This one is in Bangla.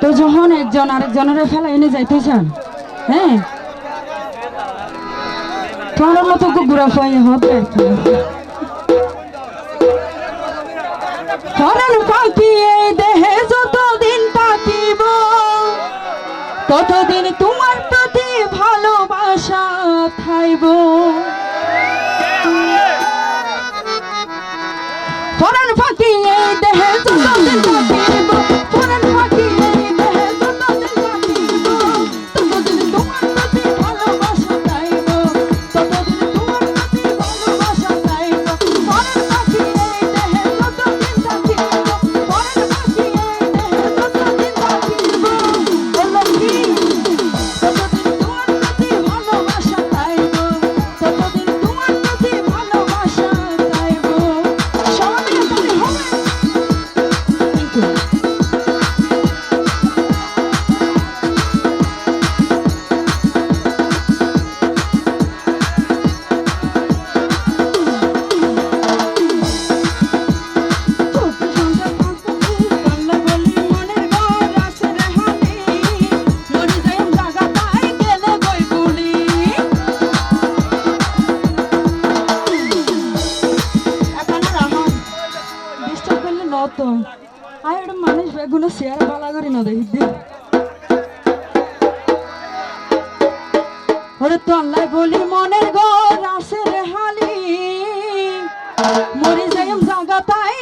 তো যখন একজন আরেকজনের ফেলা এনে যাইতে চান, হ্যাঁ, তোমার মতো ঘুরা পাই হবে পাখি এই দেহে যতদিন থাকিব ততদিন তোমার প্রতি ভালোবাসা থাইব। ফরান পাখি এই দেহে যতদিন থাকিব, ফরান পাখি এই দেহে যতদিন থাকিব ততদিন তোমার প্রতি ভালোবাসা থাইব, ততদিন তোমার প্রতি ভালোবাসা থাইব। ফরান পাখি এই দেহে যতদিন থাকিব, ফরান পাখি এই দেহে যতদিন থাকিব ও লক্ষ্মী ততদিন তোমার প্রতি ভালোবাসা থাইব, ততদিন তোমার প্রতি ভালোবাসা থাইব। সবাই মিলে হবে। Thank you. মানুষ বেগুনো শেয়ার বালা করি না দেখি ওরে তো আল্লাহ বলি মনের ঘর আছে রে হালি মরে যাইম জাগা তাই